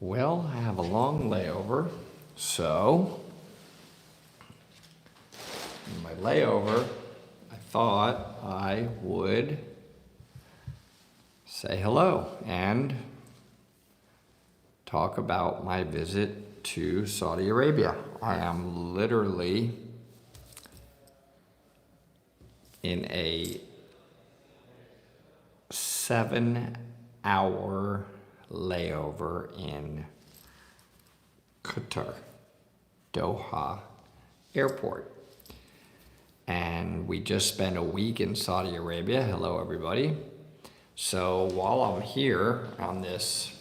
Well, I have a long layover, so in my layover, I thought I would say hello and talk about my visit to Saudi Arabia. I am literally in a 7-hour layover in Qatar, Doha Airport. And we just spent a week in Saudi Arabia. Hello, everybody. So while I'm here on this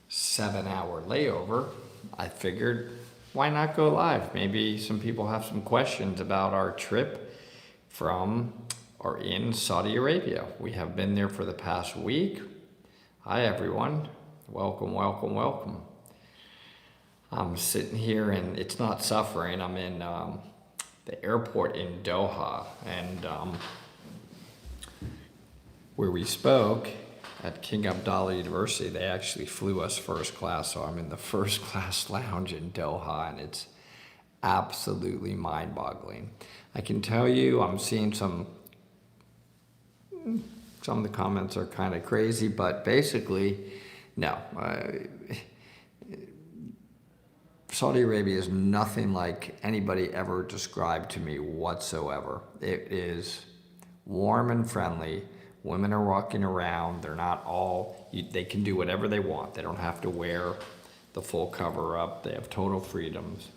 7-hour layover, I figured, why not go live? Maybe some people have some questions about our trip from or in Saudi Arabia. We have been there for the past week. Hi, everyone. Welcome, welcome, welcome. I'm sitting here and it's not suffering. I'm in the airport in Doha, and where we spoke at King Abdullah University, they actually flew us first class, so I'm in the first class lounge in Doha, and it's absolutely mind-boggling. I can tell you, I'm seeing some of the comments are kind of crazy, but basically, no. Saudi Arabia is nothing like anybody ever described to me whatsoever. It is warm and friendly. Women are walking around. They're not all, they can do whatever they want. They don't have to wear the full cover up. They have total freedoms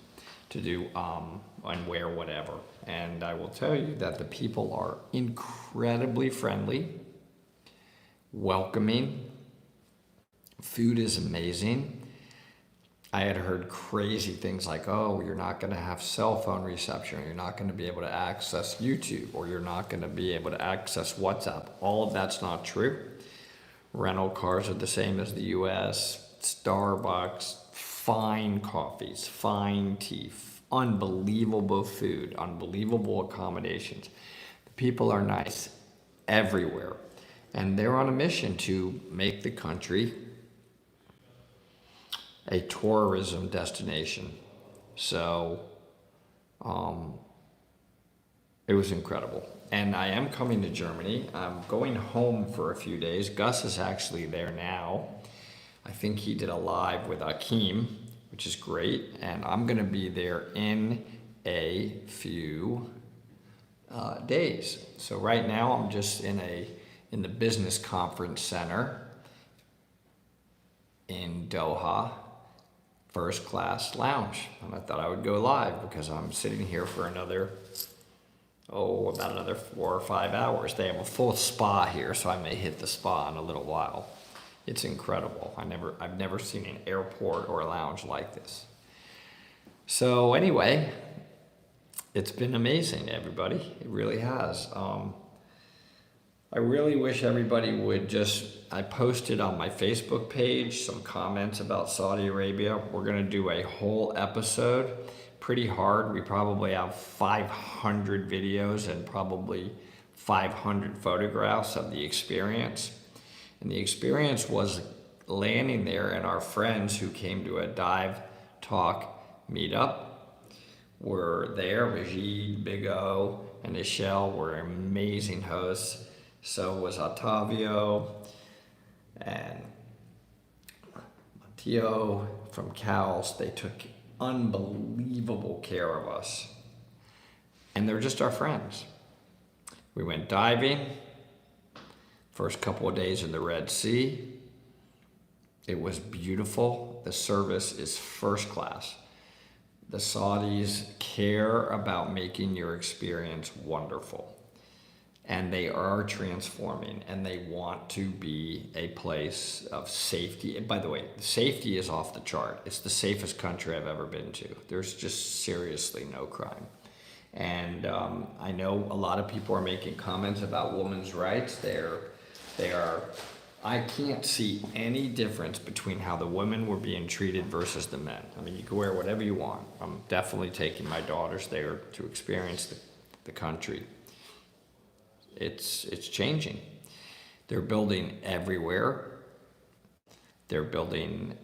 to do and wear whatever. And I will tell you that the people are incredibly friendly, welcoming. Food is amazing. I had heard crazy things like, oh, you're not going to have cell phone reception, or you're not going to be able to access YouTube, or you're not going to be able to access WhatsApp. All of that's not true. Rental cars are the same as the US, Starbucks, fine coffees, fine tea, unbelievable food, unbelievable accommodations. The people are nice everywhere, and they're on a mission to make the country a tourism destination. So it was incredible. And I am coming to Germany. I'm going home for a few days. Gus is actually there now. I think he did a live with Akeem, which is great. And I'm gonna be there in a few days. So right now I'm just in the business conference center in Doha, first class lounge. And I thought I would go live because I'm sitting here for about another 4 or 5 hours. They have a full spa here, so I may hit the spa in a little while. It's incredible. I've never seen an airport or a lounge like this. So anyway, it's been amazing, everybody. It really has. I really wish everybody would I posted on my Facebook page some comments about Saudi Arabia. We're gonna do a whole episode, pretty hard. We probably have 500 videos and probably 500 photographs of the experience. And the experience was landing there, and our friends who came to a Dive Talk meetup were there. Rajid, Big O, and Michelle were amazing hosts. So was Otavio and Matteo from Cowles. They took unbelievable care of us. And they're just our friends. We went diving, first couple of days in the Red Sea. It was beautiful. The service is first class. The Saudis care about making your experience wonderful. And they are transforming, and they want to be a place of safety. And by the way, safety is off the chart. It's the safest country I've ever been to. There's just seriously no crime. And I know a lot of people are making comments about women's rights. I can't see any difference between how the women were being treated versus the men. I mean, you can wear whatever you want. I'm definitely taking my daughters there to experience the country. It's changing. They're building everywhere. They're building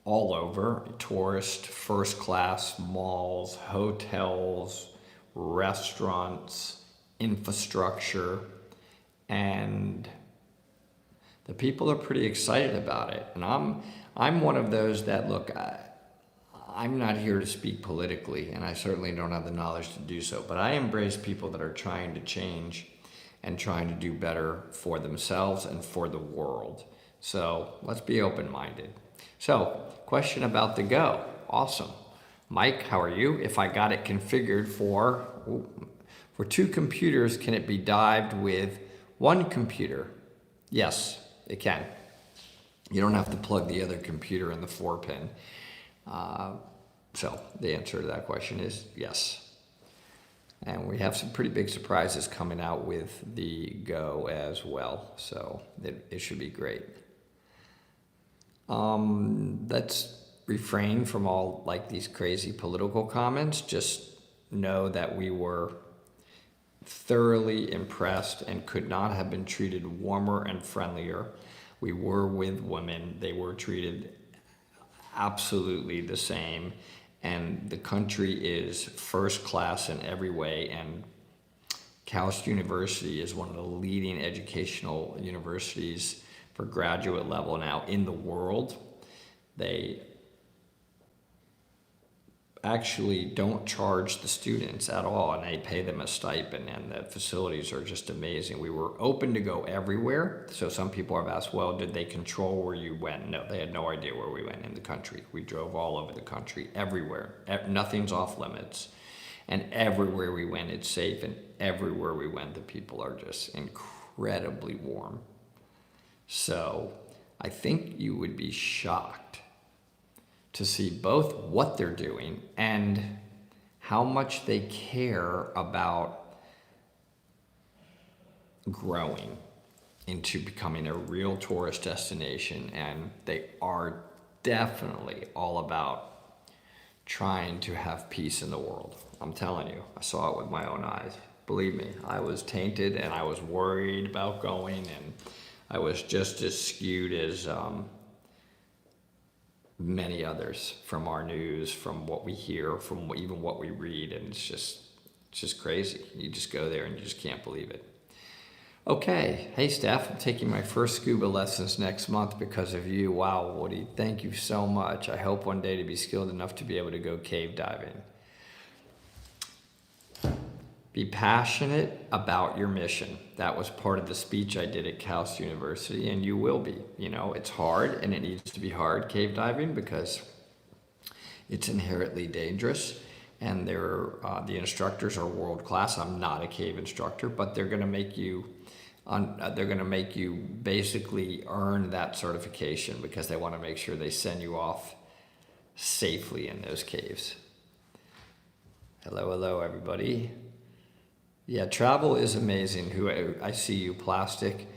all over, tourist, first class, malls, hotels, restaurants, infrastructure, and the people are pretty excited about it. And I'm one of those that, look, I'm not here to speak politically, and I certainly don't have the knowledge to do so, but I embrace people that are trying to change and trying to do better for themselves and for the world. So let's be open-minded. So, question about the Go. Awesome. Mike, how are you? If I got it configured for 2 computers, can it be dived with 1 computer? Yes, it can. You don't have to plug the other computer in the 4-pin. So the answer to that question is yes. And we have some pretty big surprises coming out with the Go as well. So it should be great. Let's refrain from all like these crazy political comments. Just know that we were thoroughly impressed and could not have been treated warmer and friendlier. We were with women. They were treated absolutely the same. And the country is first class in every way. And Calist University is one of the leading educational universities for graduate level now in the world. They actually don't charge the students at all, and they pay them a stipend, and the facilities are just amazing. We were open to go everywhere. So some people have asked, well, did they control where you went? No, they had no idea where we went in the country. We drove all over the country, everywhere. Nothing's off limits. And everywhere we went, it's safe, and everywhere we went, the people are just incredibly warm. So I think you would be shocked to see both what they're doing and how much they care about growing into becoming a real tourist destination. And they are definitely all about trying to have peace in the world. I'm telling you, I saw it with my own eyes. Believe me, I was tainted and I was worried about going, and I was just as skewed as many others from our news, from what we hear, from even what we read, and it's just crazy. You just go there and you just can't believe it. Okay, hey Steph, I'm taking my first scuba lessons next month because of you. Wow, Woody, thank you so much. I hope one day to be skilled enough to be able to go cave diving. Be passionate about your mission. That was part of the speech I did at Calist University, and you will be. You know, it's hard, and it needs to be hard, cave diving, because it's inherently dangerous, and the instructors are world class. I'm not a cave instructor, but they're going to make you basically earn that certification, because they want to make sure they send you off safely in those caves. Hello, everybody. Yeah, travel is amazing. I see you, Plastic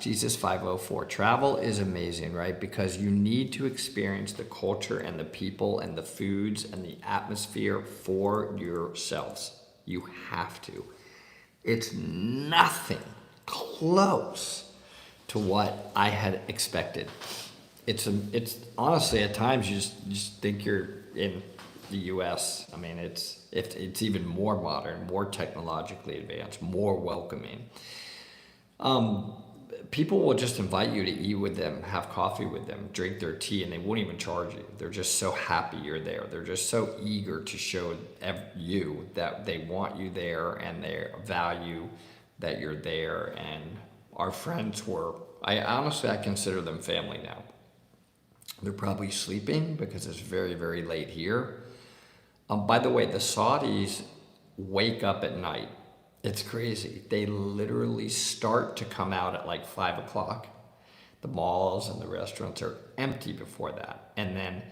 Jesus 504. Travel is amazing, right? Because you need to experience the culture and the people and the foods and the atmosphere for yourselves. You have to. It's nothing close to what I had expected. It's honestly, at times you just think you're in the U.S. I mean, it's even more modern, more technologically advanced, more welcoming. People will just invite you to eat with them, have coffee with them, drink their tea, and they won't even charge you. They're just so happy you're there. They're just so eager to show you that they want you there and they value that you're there. And our friends I consider them family now. They're probably sleeping because it's very, very late here. By the way, the Saudis wake up at night. It's crazy. They literally start to come out at like 5 o'clock. The malls and the restaurants are empty before that. And then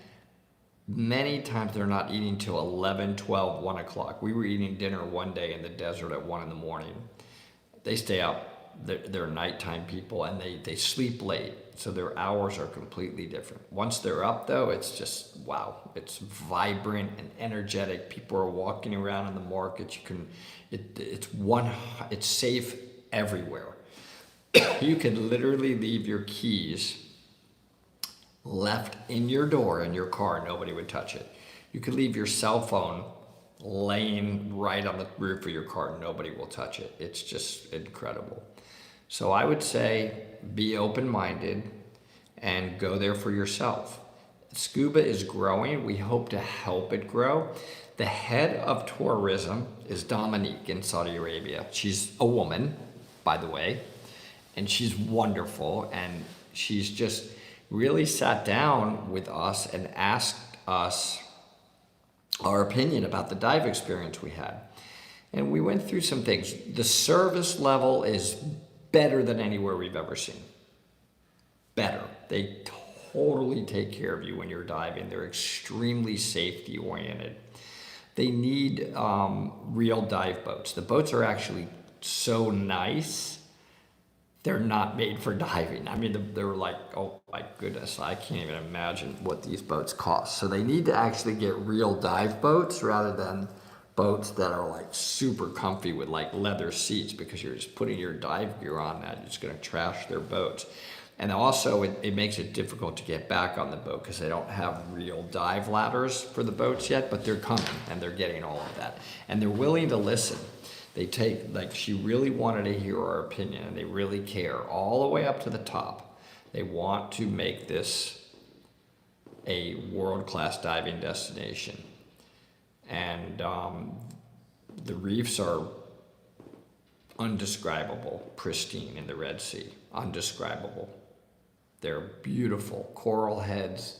many times they're not eating till 11, 12, 1 o'clock. We were eating dinner one day in the desert at 1 in the morning. They stay up. They're nighttime people, and they sleep late. So their hours are completely different. Once they're up, though, it's just, wow. It's vibrant and energetic. People are walking around in the markets. It's safe everywhere. You could literally leave your keys left in your door in your car, nobody would touch it. You could leave your cell phone laying right on the roof of your car, nobody will touch it. It's just incredible. So I would say be open-minded and go there for yourself. Scuba is growing. We hope to help it grow. The head of tourism is Dominique in Saudi Arabia. She's a woman, by the way, and she's wonderful. And she's just really sat down with us and asked us our opinion about the dive experience we had. And we went through some things. The service level is better than anywhere we've ever seen. Better. They totally take care of you when you're diving. They're extremely safety oriented. They need real dive boats. The boats are actually so nice, they're not made for diving. I mean, they're like, oh my goodness, I can't even imagine what these boats cost. So they need to actually get real dive boats rather than boats that are like super comfy with like leather seats, because you're just putting your dive gear on that. You're just gonna trash their boats. And also it makes it difficult to get back on the boat because they don't have real dive ladders for the boats yet, but they're coming and they're getting all of that. And they're willing to listen. They take, like, she really wanted to hear our opinion and they really care all the way up to the top. They want to make this a world-class diving destination. And the reefs are undescribable, pristine in the Red Sea, undescribable. They're beautiful, coral heads,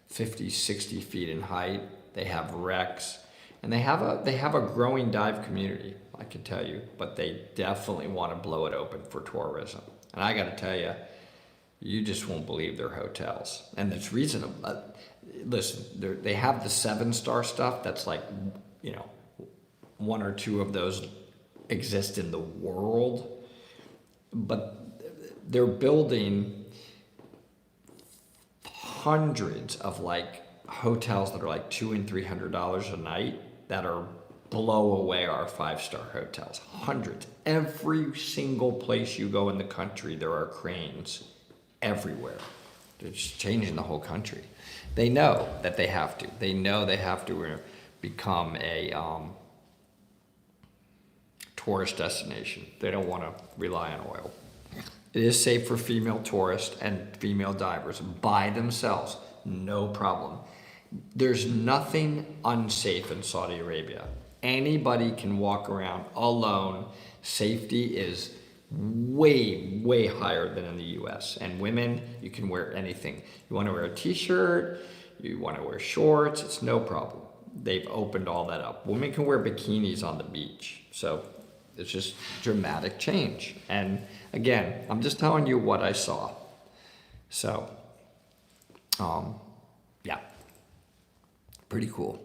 50, 60 feet in height. They have wrecks, and they have a growing dive community, I can tell you, but they definitely want to blow it open for tourism. And I got to tell you, you just won't believe their hotels. And it's reasonable. Listen, they have the 7-star stuff that's like, you know, 1 or 2 of those exist in the world, but they're building hundreds of like hotels that are like $200 and $300 a night that are blow away our 5-star hotels. Hundreds. Every single place you go in the country, there are cranes everywhere. They're just changing the whole country. They know that they have to. They know they have to become a tourist destination. They don't want to rely on oil. It is safe for female tourists and female divers by themselves, no problem. There's nothing unsafe in Saudi Arabia. Anybody can walk around alone. Safety is way, way higher than in the US. And women, you can wear anything. You want to wear a t-shirt, you want to wear shorts, it's no problem. They've opened all that up. Women can wear bikinis on the beach. So it's just dramatic change. And again, I'm just telling you what I saw. So, yeah, pretty cool.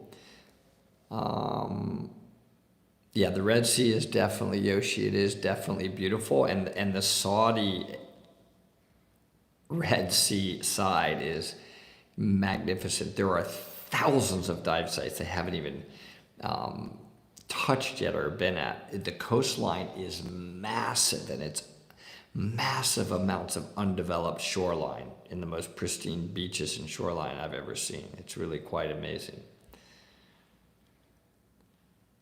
Yeah, the Red Sea is definitely, Yoshi, it is definitely beautiful. And the Saudi Red Sea side is magnificent. There are thousands of dive sites they haven't even touched yet or been at. The coastline is massive, and it's massive amounts of undeveloped shoreline in the most pristine beaches and shoreline I've ever seen. It's really quite amazing.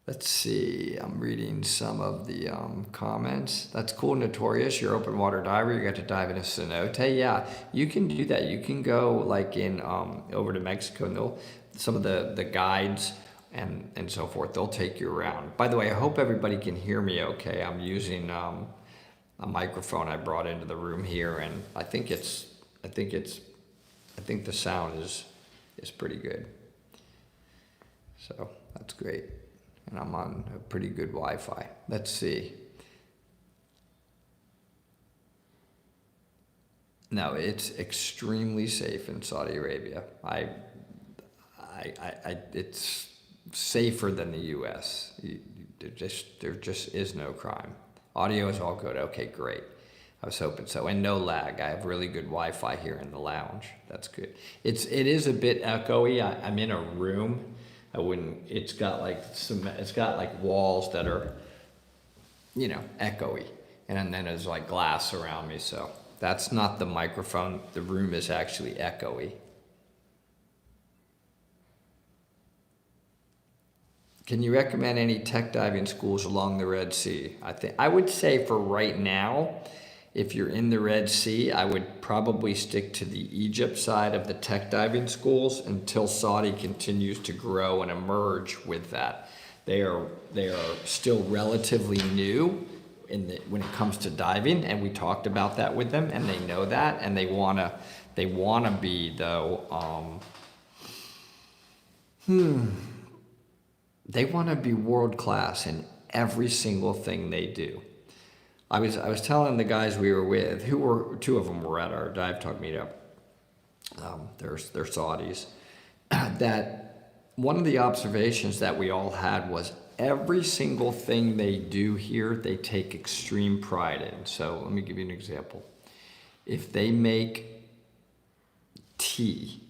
Let's see, I'm reading some of the comments. That's cool, Notorious, you're open water diver, you got to dive in a cenote. Yeah, you can do that. You can go like in over to Mexico, and some of the guides and so forth, they'll take you around. By the way, I hope everybody can hear me okay. I'm using a microphone I brought into the room here, and I think the sound is pretty good. So that's great. And I'm on a pretty good Wi-Fi. Let's see. No, it's extremely safe in Saudi Arabia. It's safer than the U.S. There just is no crime. Audio is all good. Okay, great. I was hoping so. And no lag. I have really good Wi-Fi here in the lounge. That's good. It is a bit echoey. I'm in a room. It's got like walls that are, echoey. And then there's like glass around me, so That's not the microphone. The room is actually echoey. Can you recommend any tech diving schools along the Red Sea? I would say for right now, if you're in the Red Sea, I would probably stick to the Egypt side of the tech diving schools until Saudi continues to grow and emerge with that. They are still relatively new when it comes to diving, and we talked about that with them, and they know that, and they wanna be though. They want to be world class in every single thing they do. I was telling the guys we were with, two of them were at our dive talk meetup. They're Saudis. That one of the observations that we all had was every single thing they do here, they take extreme pride in. So let me give you an example. If they make tea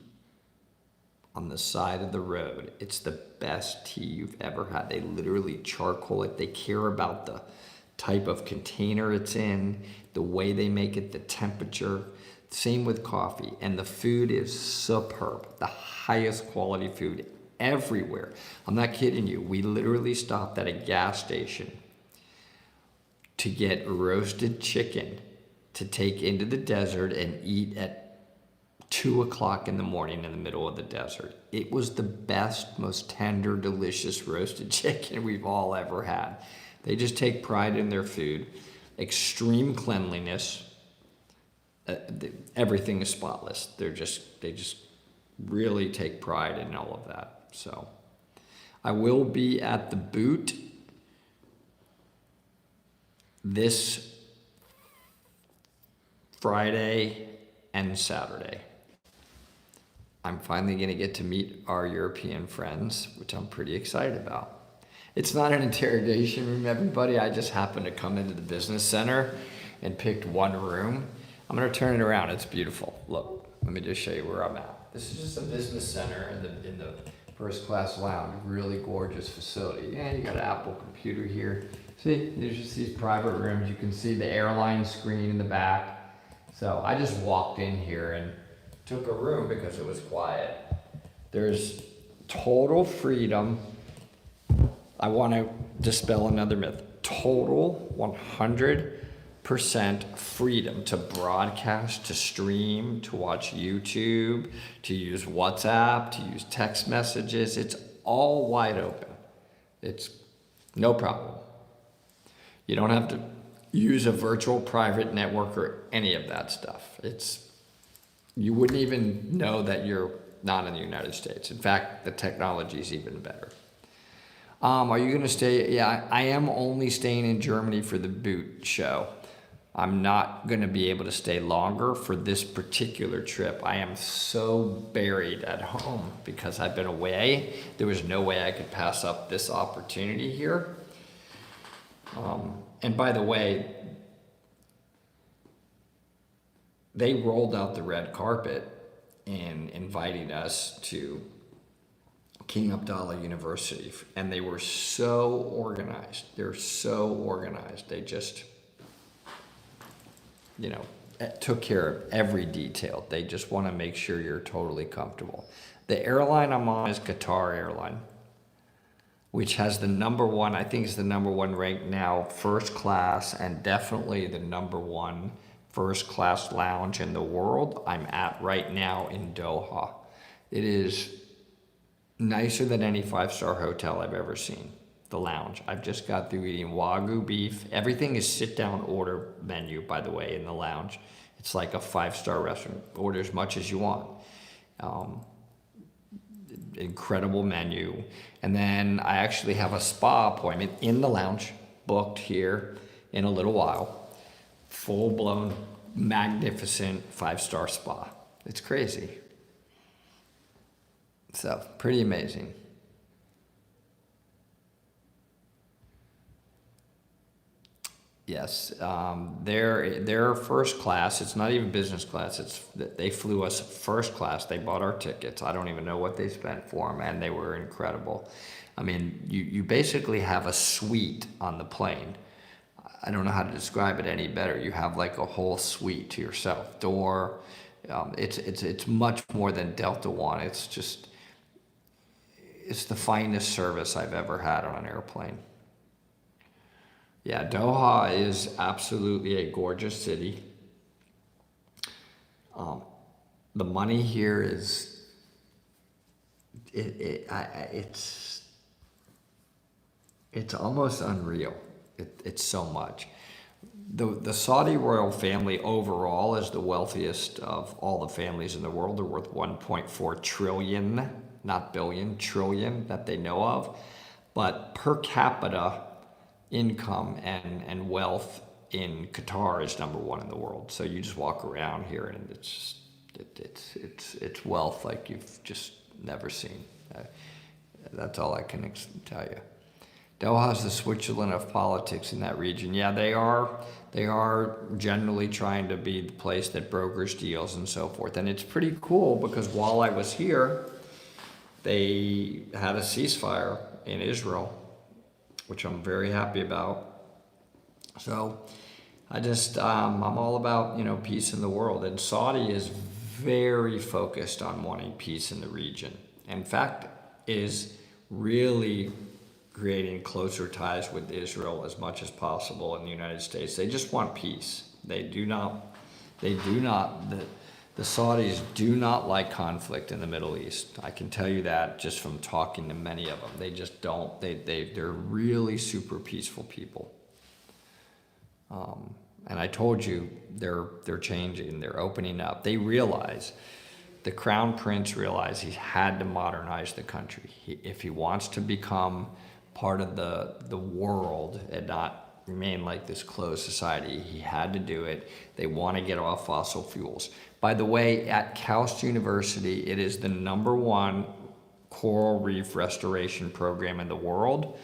on the side of the road, it's the best tea you've ever had. They literally charcoal it. They care about the type of container it's in, the way they make it, the temperature. Same with coffee. And the food is superb. The highest quality food everywhere. I'm not kidding you. We literally stopped at a gas station to get roasted chicken to take into the desert and eat at 2 o'clock in the morning in the middle of the desert. It was the best, most tender, delicious roasted chicken we've all ever had. They just take pride in their food, extreme cleanliness. Everything is spotless. They just really take pride in all of that. So I will be at the boot this Friday and Saturday. I'm finally going to get to meet our European friends, which I'm pretty excited about. It's not an interrogation room, everybody. I just happened to come into the business center and picked one room. I'm going to turn it around. It's beautiful. Look, let me just show you where I'm at. This is just a business center in the first class lounge. Really gorgeous facility. Yeah, you got an Apple computer here. See, there's just these private rooms. You can see the airline screen in the back. So I just walked in here and took a room because it was quiet. There's total freedom. I want to dispel another myth. Total 100% freedom to broadcast, to stream, to watch YouTube, to use WhatsApp, to use text messages. It's all wide open. It's no problem. You don't have to use a virtual private network or any of that stuff. You wouldn't even know that you're not in the United States. In fact, the technology is even better. Are you going to stay? Yeah, I am only staying in Germany for the boot show. I'm not going to be able to stay longer for this particular trip. I am so buried at home because I've been away. There was no way I could pass up this opportunity here. And by the way, they rolled out the red carpet in inviting us to King Abdallah University, and they were so organized. They're so organized. They just, took care of every detail. They just want to make sure you're totally comfortable. The airline I'm on is Qatar Airline, which has the number one, I think is the number one ranked now, first class, and definitely the number one first class lounge in the world. I'm at right now in Doha. It is nicer than any 5-star hotel I've ever seen. The lounge. I've just got through eating Wagyu beef. Everything is sit down order menu, by the way, in the lounge. It's like a 5-star restaurant. Order as much as you want. Incredible menu. And then I actually have a spa appointment in the lounge booked here in a little while. Full-blown, magnificent 5-star spa. It's crazy. So, pretty amazing. Yes, they're first class. It's not even business class. They flew us first class. They bought our tickets. I don't even know what they spent for them, and they were incredible. I mean, you basically have a suite on the plane. I don't know how to describe it any better. You have like a whole suite to yourself. Door, it's much more than Delta One. It's the finest service I've ever had on an airplane. Yeah, Doha is absolutely a gorgeous city. The money here is it's almost unreal. It's so much. The Saudi royal family overall is the wealthiest of all the families in the world. They're worth 1.4 trillion, not billion, trillion that they know of. But per capita income and wealth in Qatar is number one in the world. So you just walk around here and it's wealth like you've just never seen. That's all I can tell you. Doha's the Switzerland of politics in that region. Yeah, they are generally trying to be the place that brokers deals and so forth. And it's pretty cool because while I was here, they had a ceasefire in Israel, which I'm very happy about. So I'm all about, peace in the world. And Saudi is very focused on wanting peace in the region. In fact, is really creating closer ties with Israel as much as possible in the United States. They just want peace. The Saudis do not like conflict in the Middle East. I can tell you that just from talking to many of them. They just don't. They're really super peaceful people. And I told you they're changing. They're opening up. They realize. The Crown Prince realized he had to modernize the country. If he wants to become part of the world and not remain like this closed society, he had to do it. They want to get off fossil fuels. By the way, at KAUST University, it is the #1 coral reef restoration program in the world.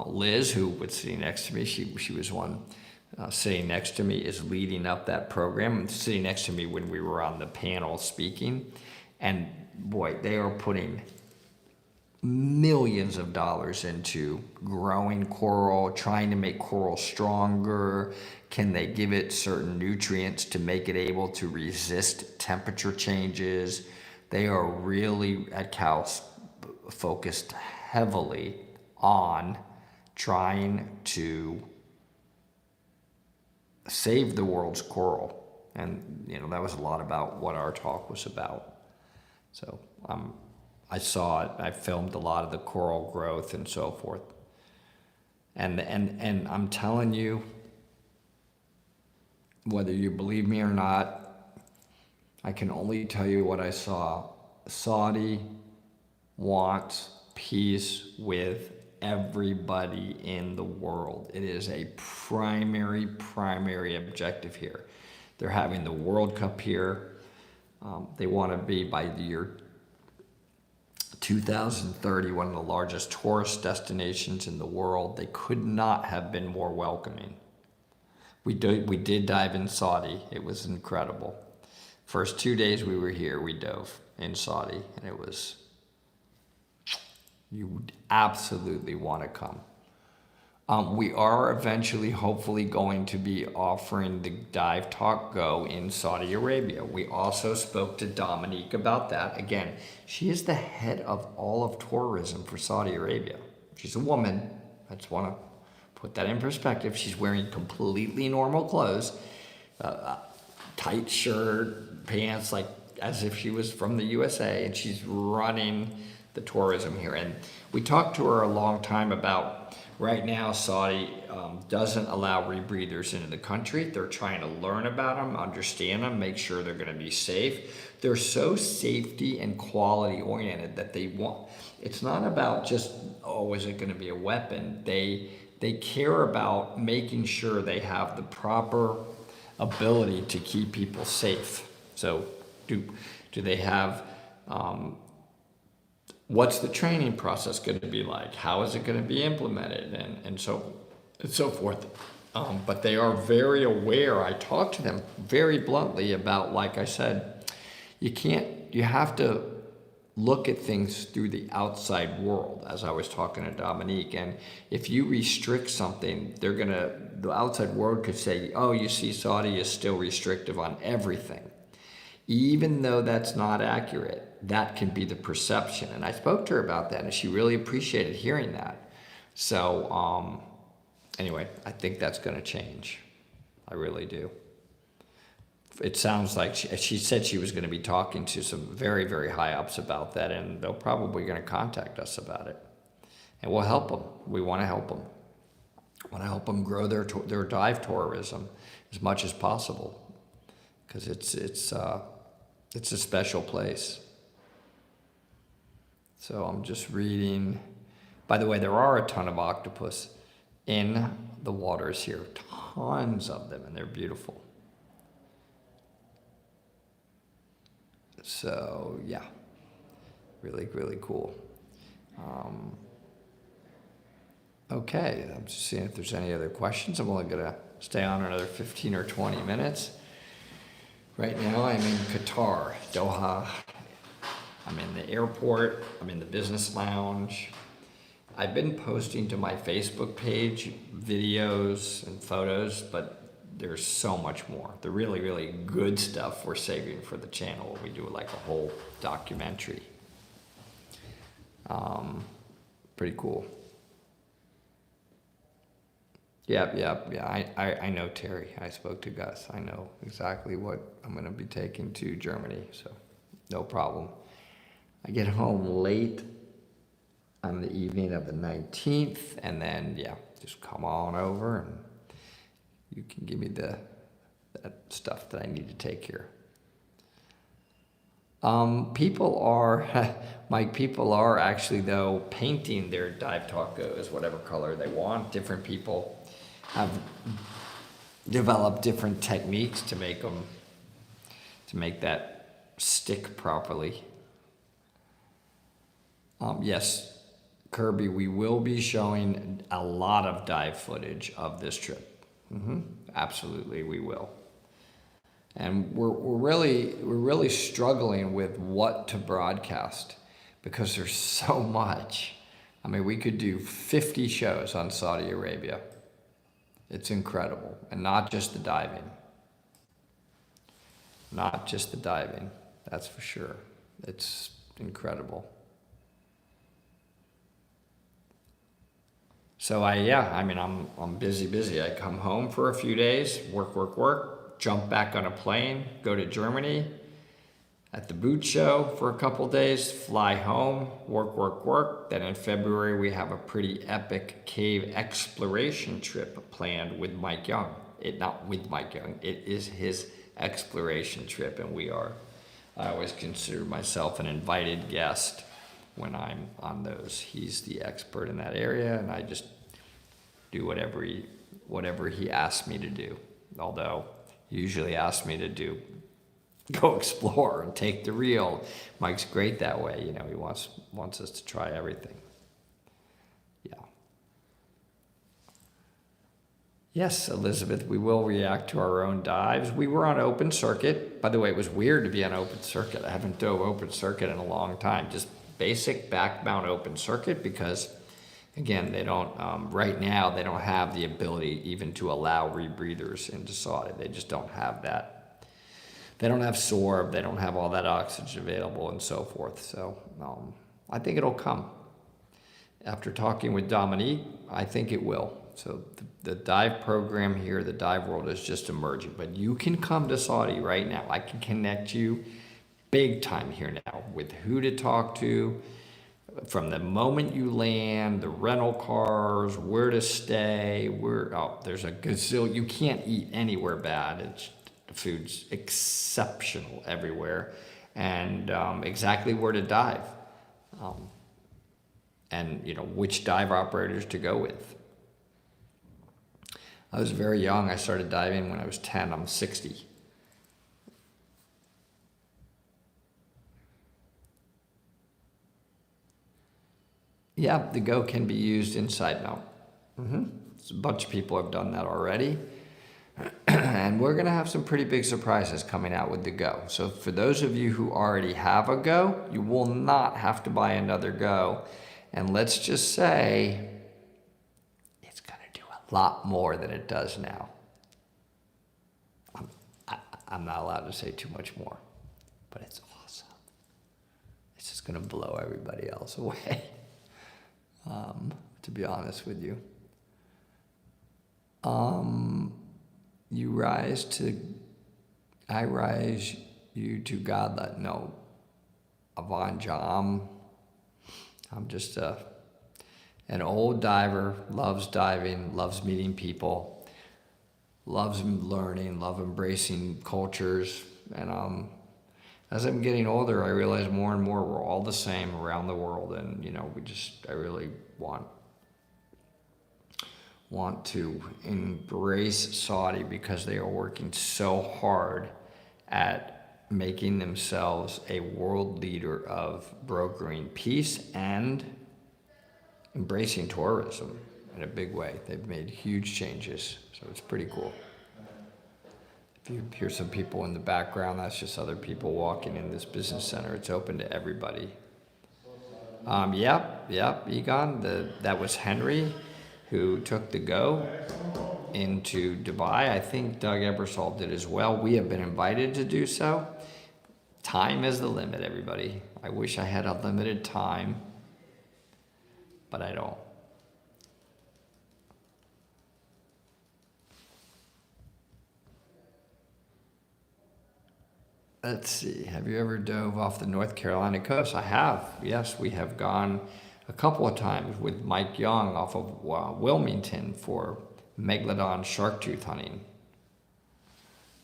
Liz, who was sitting next to me, she was one sitting next to me, is leading up that program and sitting next to me when we were on the panel speaking. And boy, they are putting millions of dollars into growing coral, trying to make coral stronger. Can they give it certain nutrients to make it able to resist temperature changes? They are really at KAUST focused heavily on trying to save the world's coral. And, that was a lot about what our talk was about. So I saw it. I filmed a lot of the coral growth and so forth. And I'm telling you, whether you believe me or not, I can only tell you what I saw. Saudi wants peace with everybody in the world. It is a primary objective here. They're having the World Cup here. They want to be, by the year 2030, one of the largest tourist destinations in the world. They could not have been more welcoming. We did dive in Saudi. It was incredible. First 2 days we were here, we dove in Saudi, and it was, you would absolutely want to come. We are eventually, hopefully, going to be offering the Dive Talk Go in Saudi Arabia. We also spoke to Dominique about that. Again, she is the head of all of tourism for Saudi Arabia. She's a woman. I just want to put that in perspective. She's wearing completely normal clothes, tight shirt, pants, like as if she was from the USA, and she's running the tourism here. And we talked to her a long time about, right now, Saudi doesn't allow rebreathers into the country. They're trying to learn about them, understand them, make sure they're going to be safe. They're so safety and quality oriented that they want, it's not about just, is it going to be a weapon? They care about making sure they have the proper ability to keep people safe. So do they have, what's the training process going to be like? How is it going to be implemented? And so forth. But they are very aware. I talked to them very bluntly about, like I said, you have to look at things through the outside world, as I was talking to Dominique. And if you restrict something, the outside world could say, oh, you see, Saudi is still restrictive on everything. Even though that's not accurate, that can be the perception. And I spoke to her about that, and she really appreciated hearing that. So, anyway, I think that's going to change. I really do. It sounds like she said she was going to be talking to some very, very high ups about that, and they're probably going to contact us about it. And we'll help them. We want to help them. We want to help them grow their dive tourism as much as possible, because it's a special place. So I'm just reading. By the way, there are a ton of octopus in the waters here, tons of them, and they're beautiful. So yeah, really, really cool. Okay, I'm just seeing if there's any other questions. I'm only gonna stay on another 15 or 20 minutes. Right now I'm in Qatar, Doha. I'm in the airport, I'm in the business lounge. I've been posting to my Facebook page videos and photos, but there's so much more. The really, really good stuff we're saving for the channel. We do like a whole documentary. Pretty cool. Yeah. I know Terry. I spoke to Gus. I know exactly what I'm going to be taking to Germany, so no problem. I get home late on the evening of the 19th, and then, yeah, just come on over and you can give me that stuff that I need to take here. People are, Mike, people are actually, though, painting their dive tacos whatever color they want. Different people have developed different techniques to make that stick properly. Yes, Kirby, we will be showing a lot of dive footage of this trip. Absolutely, we will. And we're really struggling with what to broadcast because there's so much. I mean, we could do 50 shows on Saudi Arabia. It's incredible. And not just the diving. Not just the diving, that's for sure. It's incredible. So I'm busy. I come home for a few days, work, jump back on a plane, go to Germany at the boot show for a couple days, fly home, work. Then in February, we have a pretty epic cave exploration trip planned with Mike Young. Not with Mike Young, it is his exploration trip, and I always consider myself an invited guest when I'm on those. He's the expert in that area, and I just do whatever he asks me to do. Although he usually asks me to go explore and take the reel. Mike's great that way, he wants us to try everything. Yeah. Yes, Elizabeth, we will react to our own dives. We were on open circuit. By the way, it was weird to be on open circuit. I haven't dove open circuit in a long time. Just basic back mount open circuit, because again, they don't right now they don't have the ability even to allow rebreathers into Saudi. They just don't have that. They don't have sorb, they don't have all that oxygen available and so forth. So I think it'll come. After talking with Dominique, I think it will. So the dive program here, the dive world is just emerging. But you can come to Saudi right now. I can connect you big time here now with who to talk to from the moment you land, the rental cars, where to stay, there's a gazillion. You can't eat anywhere bad. The food's exceptional everywhere, and exactly where to dive, and which dive operators to go with. I was very young. I started diving when I was 10. I'm 60. Yeah, the Go can be used inside mount. A bunch of people have done that already. And we're going to have some pretty big surprises coming out with the Go. So for those of you who already have a Go, you will not have to buy another Go. And let's just say it's going to do a lot more than it does now. I'm not allowed to say too much more, but it's awesome. It's just going to blow everybody else away, to be honest with you. You rise to, I rise you to God that no, Avanjam. I'm just an old diver, loves diving, loves meeting people, loves learning, love embracing cultures. And as I'm getting older, I realize more and more we're all the same around the world. And, I really want to embrace Saudi because they are working so hard at making themselves a world leader of brokering peace and embracing tourism in a big way. They've made huge changes, so it's pretty cool. If you hear some people in the background, that's just other people walking in this business center. It's open to everybody. Egon, that was Henry, who took the Go into Dubai. I think Doug Ebersol did as well. We have been invited to do so. Time is the limit, everybody. I wish I had unlimited time, but I don't. Let's see. Have you ever dove off the North Carolina coast? I have. Yes, we have gone a couple of times with Mike Young off of Wilmington for megalodon shark tooth hunting.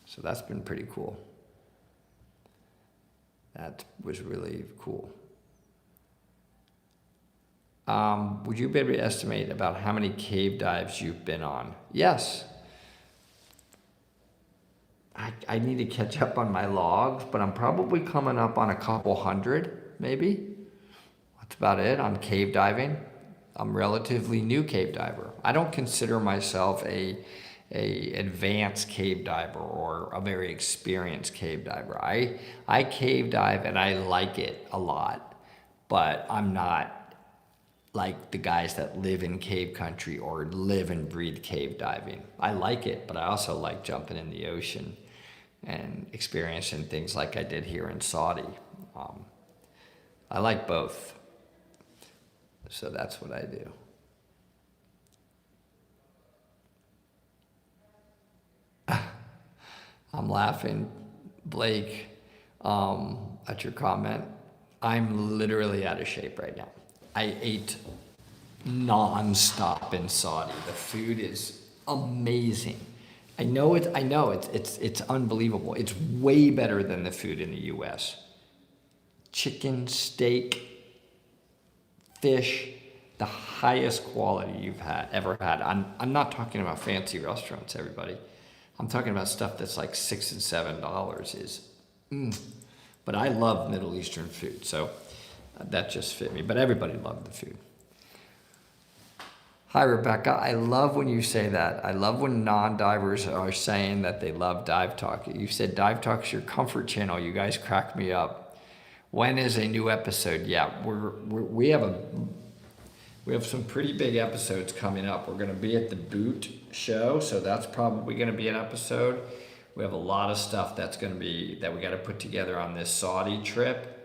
So that's been pretty cool. That was really cool. Would you be able to estimate about how many cave dives you've been on? Yes. I need to catch up on my logs, but I'm probably coming up on a couple hundred, maybe. That's about it on cave diving. I'm relatively new cave diver. I don't consider myself a advanced cave diver or a very experienced cave diver. I cave dive and I like it a lot, but I'm not like the guys that live in cave country or live and breathe cave diving. I like it, but I also like jumping in the ocean and experiencing things like I did here in Saudi. I like both. So that's what I do. I'm laughing, Blake, at your comment. I'm literally out of shape right now. I ate non-stop in Saudi. The food is amazing. I know it's unbelievable. It's way better than the food in the US. Chicken, steak, fish, the highest quality you've ever had. I'm not talking about fancy restaurants, everybody. I'm talking about stuff that's like $6 and $7 But I love Middle Eastern food, so that just fit me. But everybody loved the food. Hi, Rebecca. I love when you say that. I love when non-divers are saying that they love Dive Talk. You said Dive Talk's your comfort channel. You guys crack me up. When is a new episode? Yeah, we have some pretty big episodes coming up. We're going to be at the Boot show, so that's probably going to be an episode. We have a lot of stuff that we got to put together on this Saudi trip.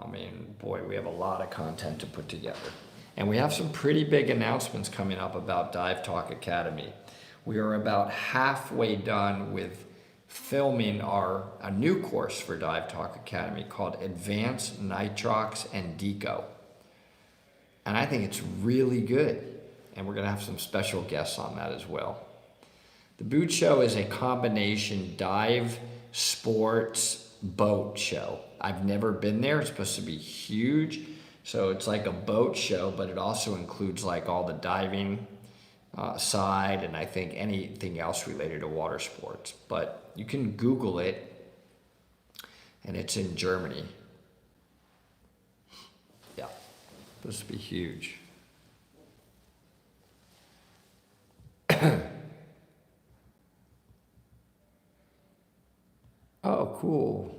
I mean, boy, we have a lot of content to put together. And we have some pretty big announcements coming up about Dive Talk Academy. We are about halfway done with filming a new course for Dive Talk Academy called Advanced Nitrox and Deco. And I think it's really good. And we're going to have some special guests on that as well. The Boot Show is a combination dive, sports, boat show. I've never been there. It's supposed to be huge. So it's like a boat show, but it also includes like all the diving side and I think anything else related to water sports. But you can Google it, and it's in Germany. Yeah, supposed to be huge. cool.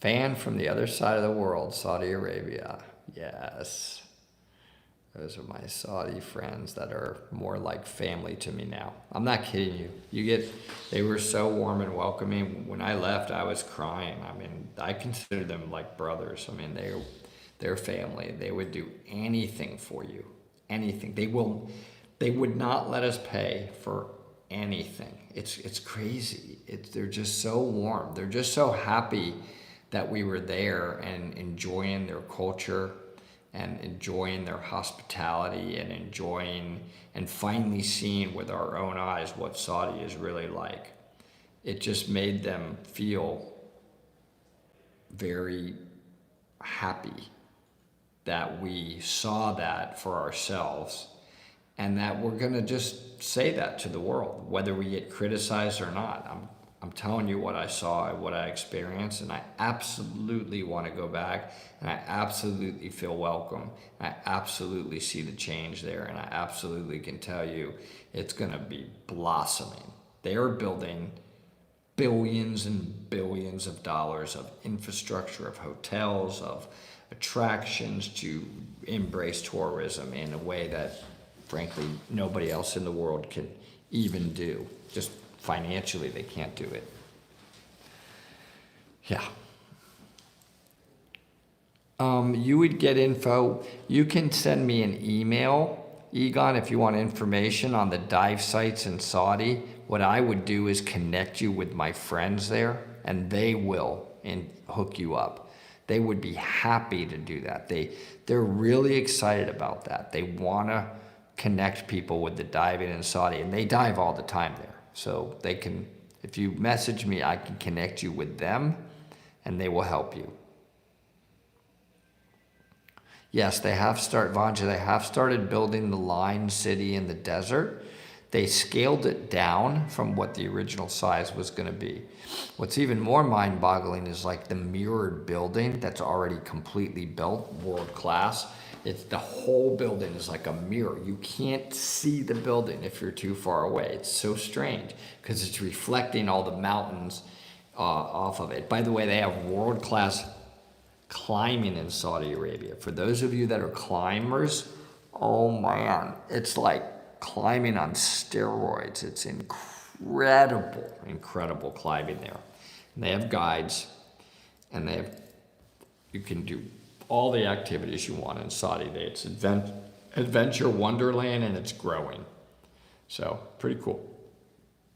Fan from the other side of the world, Saudi Arabia. Yes. Those are my Saudi friends that are more like family to me now. I'm not kidding you. They were so warm and welcoming. When I left, I was crying. I mean, I consider them like brothers. I mean, they're family. They would do anything for you. Anything. They would not let us pay for anything. It's crazy. They're just so warm. They're just so happy that we were there and enjoying their culture and enjoying their hospitality and enjoying and finally seeing with our own eyes what Saudi is really like. It just made them feel very happy that we saw that for ourselves and that we're gonna just say that to the world, whether we get criticized or not. I'm telling you what I saw, what I experienced, and I absolutely want to go back, and I absolutely feel welcome. I absolutely see the change there, and I absolutely can tell you it's going to be blossoming. They are building billions and billions of dollars of infrastructure, of hotels, of attractions to embrace tourism in a way that, frankly, nobody else in the world can even do. Just financially, they can't do it. Yeah. You would get info. You can send me an email, Egon, if you want information on the dive sites in Saudi. What I would do is connect you with my friends there, and they will hook you up. They would be happy to do that. They're really excited about that. They want to connect people with the diving in Saudi, and they dive all the time there. So they can, if you message me, I can connect you with them and they will help you. Yes, they have started building the Line City in the desert. They scaled it down from what the original size was going to be. What's even more mind-boggling is like the mirrored building that's already completely built, world class. The whole building is like a mirror. You can't see the building if you're too far away. It's so strange because it's reflecting all the mountains off of it. By the way, they have world-class climbing in Saudi Arabia. For those of you that are climbers, oh man, it's like climbing on steroids. It's incredible climbing there. And they have guides, and you can do all the activities you want in Saudi. It's adventure wonderland, and it's growing. So pretty cool.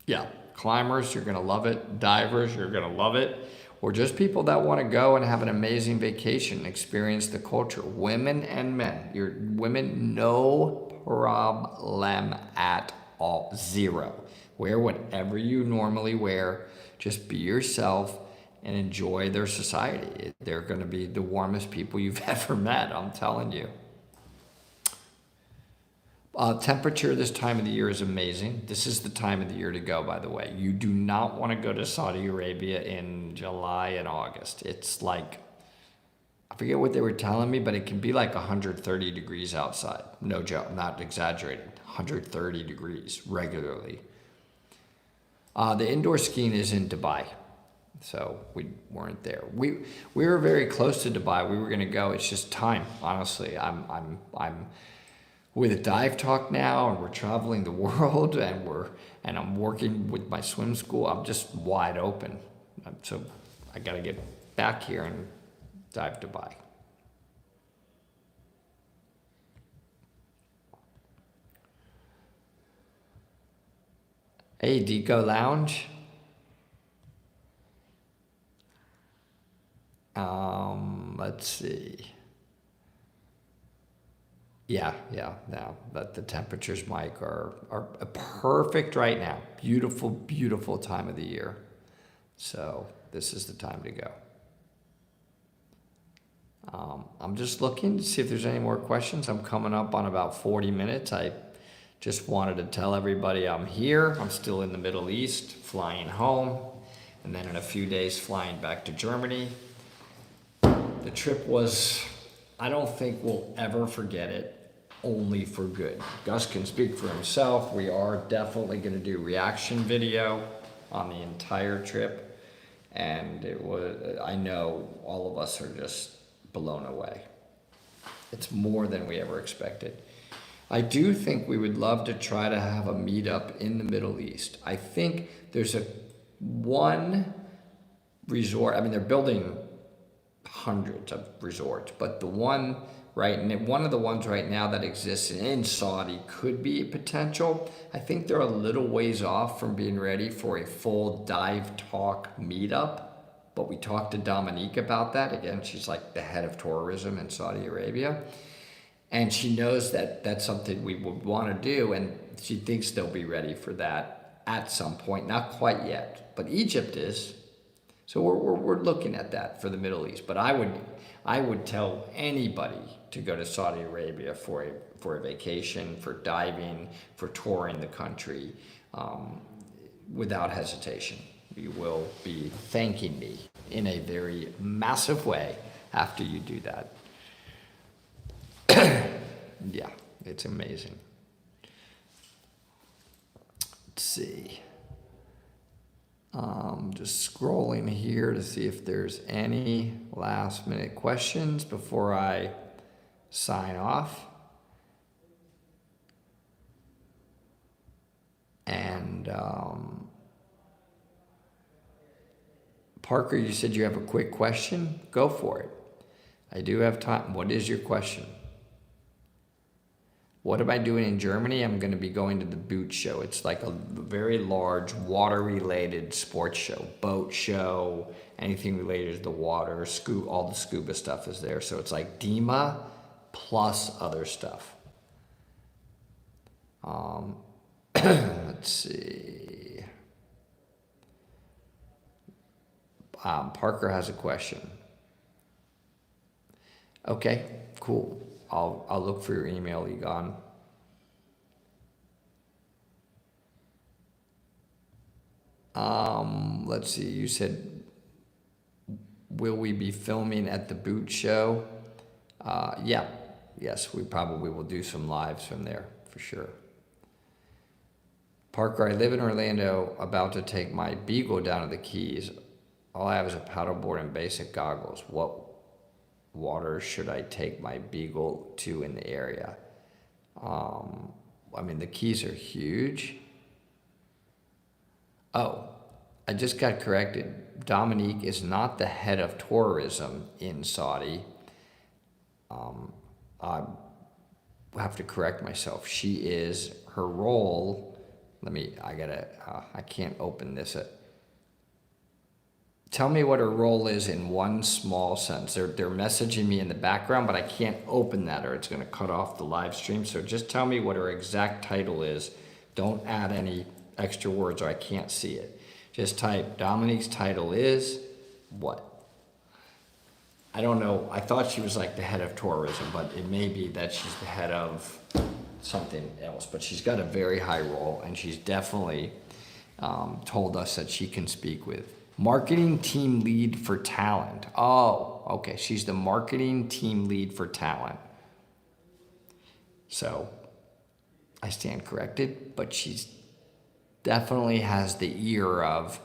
Yeah, climbers, you're gonna love it. Divers, you're gonna love it. Or just people that want to go and have an amazing vacation, experience the culture. Women and men. Women, no problem at all. Zero. Wear whatever you normally wear. Just be yourself and enjoy their society. They're going to be the warmest people you've ever met, I'm telling you. Temperature this time of the year is amazing. This is the time of the year to go, by the way. You do not want to go to Saudi Arabia in July and August. It's like, I forget what they were telling me, but it can be like 130 degrees outside. No joke, not exaggerating. 130 degrees regularly. The indoor skiing is in Dubai. So we weren't there. We were very close to Dubai. We were going to go. It's just time, honestly. I'm with a Dive Talk now, and we're traveling the world, and I'm working with my swim school. I'm just wide open. So I got to get back here and dive Dubai. Hey, Deco Lounge. Let's see. Yeah, now that the temperatures, Mike, are perfect right now. Beautiful, beautiful time of the year. So this is the time to go. I'm just looking to see if there's any more questions. I'm coming up on about 40 minutes. I just wanted to tell everybody I'm here. I'm still in the Middle East, flying home, and then in a few days flying back to Germany. The trip was, I don't think we'll ever forget it, only for good. Gus can speak for himself. We are definitely going to do reaction video on the entire trip. and I know all of us are just blown away. It's more than we ever expected. I do think we would love to try to have a meetup in the Middle East. I think there's one resort. I mean, they're building hundreds of resorts, but one of the ones right now that exists in Saudi could be a potential. I think they're a little ways off from being ready for a full dive talk meetup, but we talked to Dominique about that. Again, she's like the head of tourism in Saudi Arabia, and she knows that that's something we would want to do, and she thinks they'll be ready for that at some point. Not quite yet, but Egypt is. So we're looking at that for the Middle East. But I would tell anybody to go to Saudi Arabia for a vacation, for diving, for touring the country, without hesitation. You will be thanking me in a very massive way after you do that. Yeah, it's amazing. Let's see. Just scrolling here to see if there's any last minute questions before I sign off. And Parker, you said you have a quick question? Go for it. I do have time. What is your question? What am I doing in Germany? I'm going to be going to the boot show. It's like a very large water-related sports show, boat show, anything related to the water, all the scuba stuff is there. So it's like DEMA plus other stuff. Let's see. Parker has a question. Okay, cool. I'll look for your email, Egon. Let's see. You said, will we be filming at the boot show? Yeah. Yes, we probably will do some lives from there for sure. Parker, I live in Orlando, about to take my Beagle down to the Keys. All I have is a paddleboard and basic goggles. What water should I take my Beagle to in the area? I mean, the Keys are huge. Oh, I just got corrected. Dominique is not the head of tourism in Saudi. I have to correct myself. She is, her role, I can't open this. Tell me what her role is in one small sentence. They're messaging me in the background, but I can't open that or it's going to cut off the live stream. So just tell me what her exact title is. Don't add any extra words or I can't see it. Just type Dominique's title is what? I don't know. I thought she was like the head of tourism, but it may be that she's the head of something else. But she's got a very high role and she's definitely told us that she can speak with. Marketing team lead for talent. Oh, okay. She's the marketing team lead for talent. So I stand corrected, but she's definitely has the ear of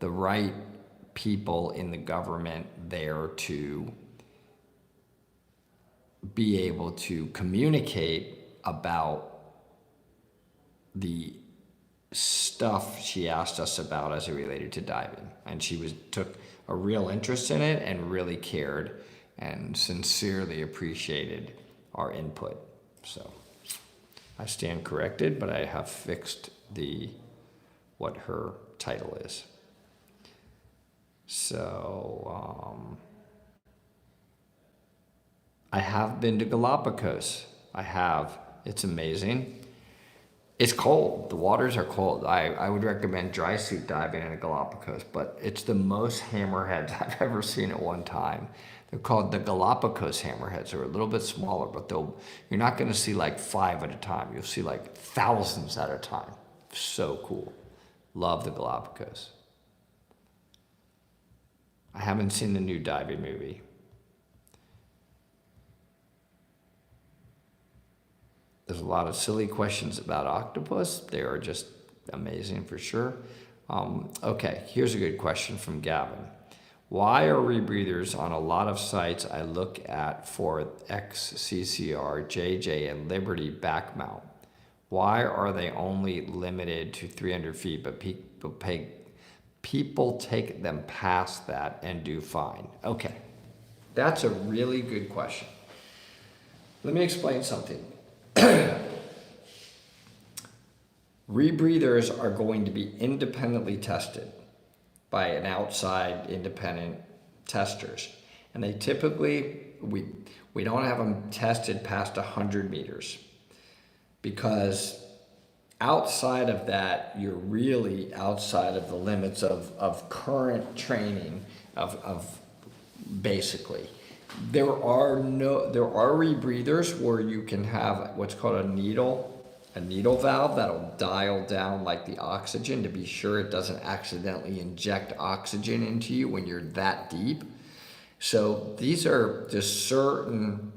the right people in the government there to be able to communicate about the stuff she asked us about as it related to diving, and she took a real interest in it and really cared and sincerely appreciated our input. So I stand corrected, but I have fixed what her title is. So I have been to Galapagos. I have. It's amazing. It's cold. The waters are cold. I would recommend dry suit diving in a Galapagos, but it's the most hammerheads I've ever seen at one time. They're called the Galapagos hammerheads. They're a little bit smaller, but you're not going to see like 5 at a time. You'll see like thousands at a time. So cool. Love the Galapagos. I haven't seen the new diving movie. There's a lot of silly questions about octopus. They are just amazing for sure. Okay, here's a good question from Gavin. Why are rebreathers on a lot of sites I look at for XCCR, JJ, and Liberty back mount? Why are they only limited to 300 feet, but people take them past that and do fine? Okay, that's a really good question. Let me explain something. Rebreathers are going to be independently tested by an outside independent testers. And they typically, we don't have them tested past 100 meters, because outside of that, you're really outside of the limits of current training of basically. There are rebreathers where you can have what's called a needle valve that'll dial down like the oxygen to be sure it doesn't accidentally inject oxygen into you when you're that deep. So these are just certain.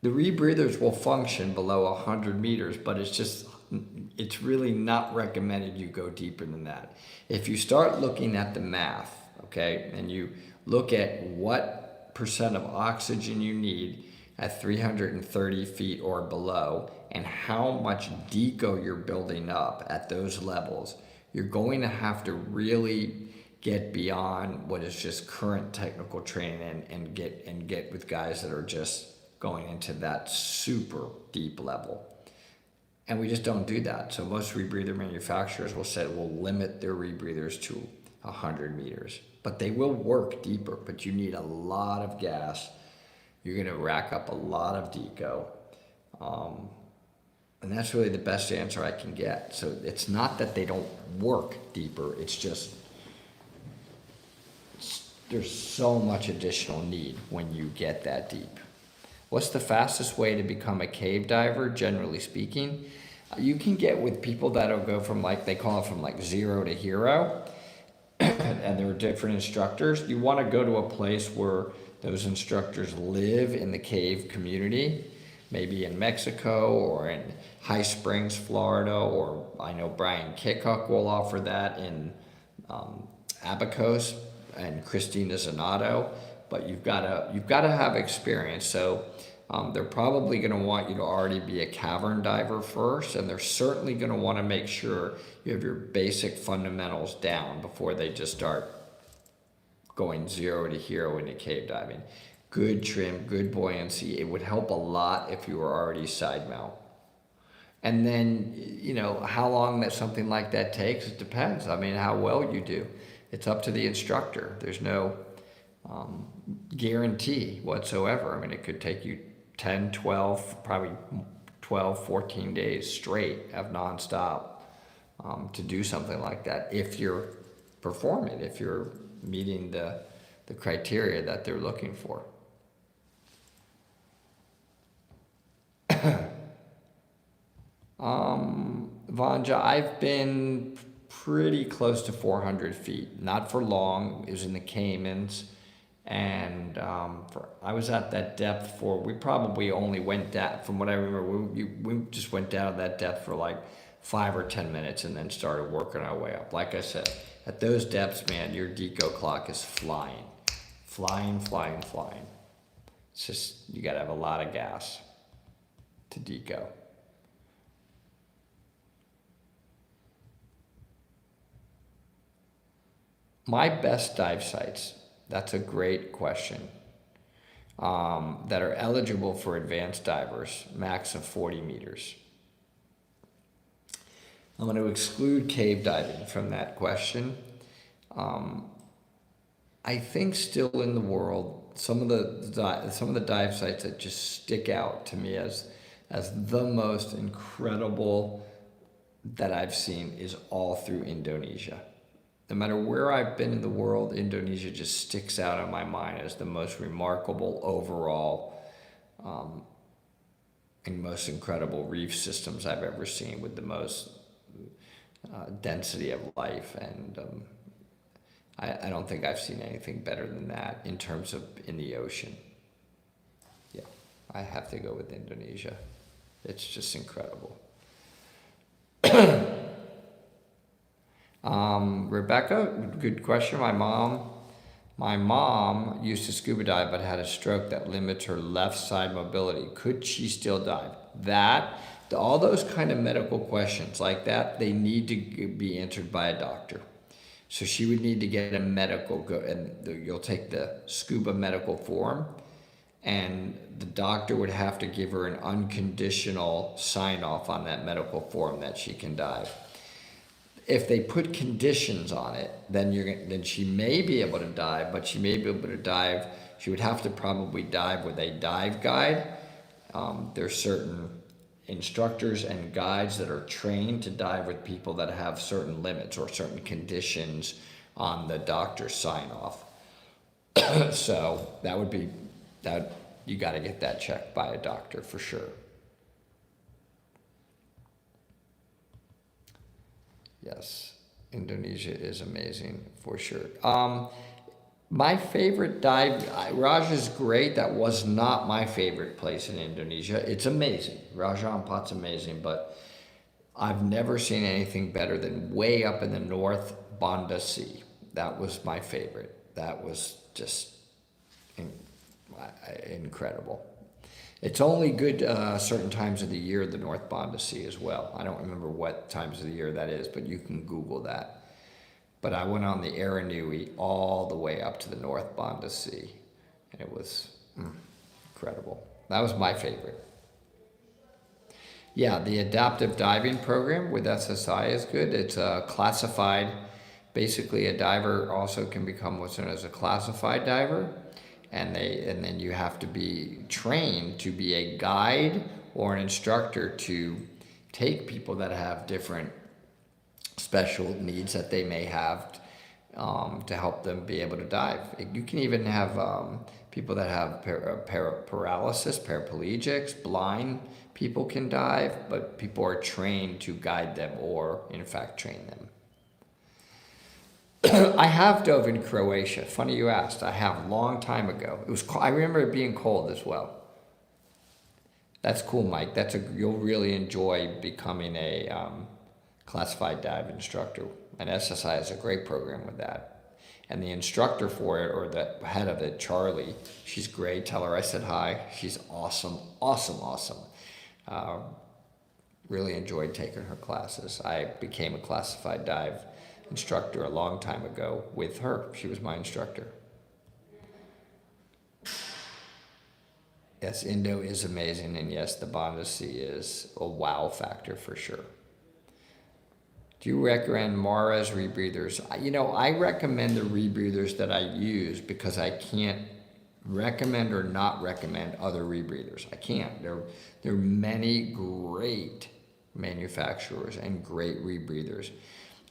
The rebreathers will function below 100 meters, but it's really not recommended you go deeper than that. If you start looking at the math, okay, and you look at what percent of oxygen you need at 330 feet or below, and how much deco you're building up at those levels, you're going to have to really get beyond what is just current technical training and get with guys that are just going into that super deep level. And we just don't do that. So most rebreather manufacturers will limit their rebreathers to 100 meters, but they will work deeper, but you need a lot of gas. You're going to rack up a lot of deco. And that's really the best answer I can get. So it's not that they don't work deeper, it's just there's so much additional need when you get that deep. What's the fastest way to become a cave diver, generally speaking? You can get with people that'll go from they call it from 0 to hero, and there are different instructors. You want to go to a place where those instructors live in the cave community, maybe in Mexico or in High Springs, Florida, or I know Brian Kickhook will offer that in Abacos and Christina Zanato, but you've got to have experience. So they're probably going to want you to already be a cavern diver first, and they're certainly going to want to make sure you have your basic fundamentals down before they just start going 0 to hero into cave diving. Good trim, good buoyancy. It would help a lot if you were already side mount. And then, how long that something like that takes, it depends. I mean, how well you do. It's up to the instructor. There's no guarantee whatsoever. I mean, it could take you 10, 12, probably 12, 14 days straight of nonstop to do something like that if you're performing, if you're meeting the criteria that they're looking for. Vanja, I've been pretty close to 400 feet. Not for long. It was in the Caymans. And I was at that depth we probably only went down, from what I remember, we just went down to that depth for 5 or 10 minutes and then started working our way up. Like I said, at those depths, man, your deco clock is flying. Flying. It's just, you got to have a lot of gas to deco. My best dive sites, that's a great question, that are eligible for advanced divers, max of 40 meters. I'm going to exclude cave diving from that question. I think still in the world, some of the dive sites that just stick out to me as the most incredible that I've seen is all through Indonesia. No matter where I've been in the world, Indonesia just sticks out in my mind as the most remarkable overall and most incredible reef systems I've ever seen, with the most density of life. And I don't think I've seen anything better than that in terms of in the ocean. Yeah, I have to go with Indonesia. It's just incredible. Rebecca, good question. My mom used to scuba dive but had a stroke that limits her left side mobility. Could she still dive? All those kind of medical questions like that, they need to be answered by a doctor. So she would need to get a and you'll take the scuba medical form, and the doctor would have to give her an unconditional sign off on that medical form that she can dive. If they put conditions on it, then she may be able to dive, but she may be able to dive. She would have to probably dive with a dive guide. There's certain instructors and guides that are trained to dive with people that have certain limits or certain conditions on the doctor's sign off. So that would be that you got to get that checked by a doctor for sure. Yes, Indonesia is amazing for sure. My favorite dive, Raja is great. That was not my favorite place in Indonesia. It's amazing. Raja Ampat's amazing, but I've never seen anything better than way up in the north, Banda Sea. That was my favorite. That was just incredible. It's only good certain times of the year, the North Banda Sea as well. I don't remember what times of the year that is, but you can Google that. But I went on the Aranui all the way up to the North Banda Sea, and it was incredible. That was my favorite. Yeah, the adaptive diving program with SSI is good. It's classified. Basically, a diver also can become what's known as a classified diver, and then you have to be trained to be a guide or an instructor to take people that have different special needs that they may have to help them be able to dive. You can even have people that have paralysis, paraplegics, blind people can dive, but people are trained to guide them or, in fact, train them. I have dove in Croatia. Funny you asked. I have a long time ago. I remember it being cold as well. That's cool, Mike. You'll really enjoy becoming a classified dive instructor. And SSI is a great program with that. And the instructor for it, or the head of it, Charlie, she's great. Tell her I said hi. She's awesome, awesome, awesome. Really enjoyed taking her classes. I became a classified dive instructor a long time ago with her. She was my instructor. Yes, Indo is amazing, and yes, the Banda Sea is a wow factor for sure. Do you recommend Mara's rebreathers? I recommend the rebreathers that I use because I can't recommend or not recommend other rebreathers. I can't. There are many great manufacturers and great rebreathers.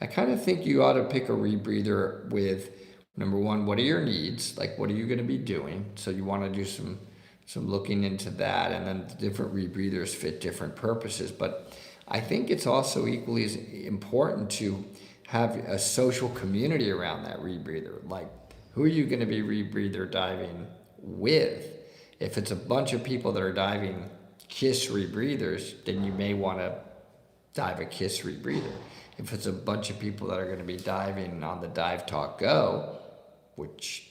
I kind of think you ought to pick a rebreather with, number one, what are your needs? Like, what are you going to be doing? So you want to do some looking into that, and then different rebreathers fit different purposes. But I think it's also equally as important to have a social community around that rebreather. Like, who are you going to be rebreather diving with? If it's a bunch of people that are diving KISS rebreathers, then you may want to dive a KISS rebreather. If it's a bunch of people that are going to be diving on the Dive Talk Go, which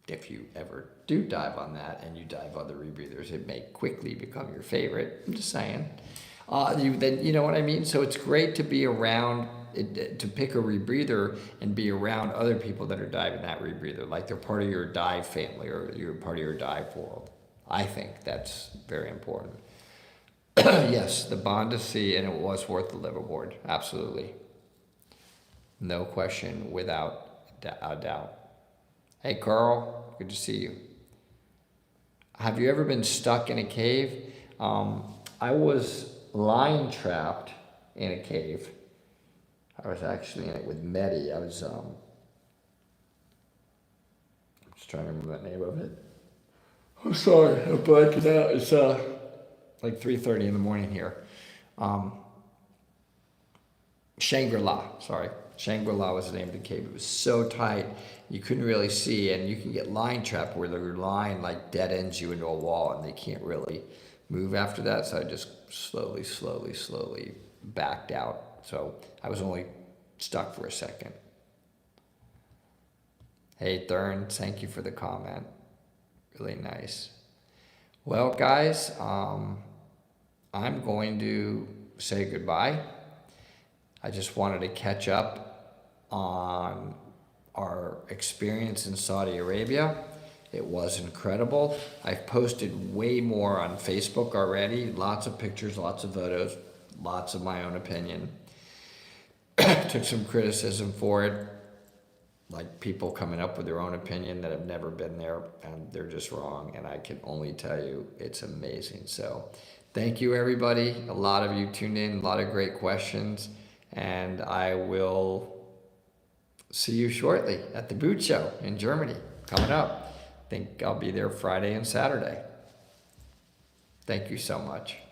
if you ever do dive on that and you dive other rebreathers, it may quickly become your favorite. I'm just saying. Then you know what I mean? So it's great to be around, to pick a rebreather and be around other people that are diving that rebreather, like they're part of your dive family or you're part of your dive world. I think that's very important. Yes, the Banda Sea, and it was worth the liveaboard. Absolutely. No question, without a doubt. Hey, Carl, good to see you. Have you ever been stuck in a cave? I was line trapped in a cave. I was actually in it with Medi. I'm just trying to remember the name of it. I'm sorry, I'm blanking out. It's like 3:30 in the morning here. Shangri-La, sorry. Shangri-La was the name of the cave. It was so tight, you couldn't really see, and you can get line trapped where the line like dead ends you into a wall and they can't really move after that. So I just slowly backed out. So I was only stuck for a second. Hey, Thurn, thank you for the comment. Really nice. Well, guys, I'm going to say goodbye. I just wanted to catch up on our experience in Saudi Arabia. It was incredible. I've posted way more on Facebook already. Lots of pictures, lots of photos, lots of my own opinion. Took some criticism for it, like people coming up with their own opinion that have never been there, and they're just wrong. And I can only tell you it's amazing. So thank you, everybody. A lot of you tuned in, a lot of great questions, and I will see you shortly at the Boot Show in Germany coming up. I think I'll be there Friday and Saturday. Thank you so much.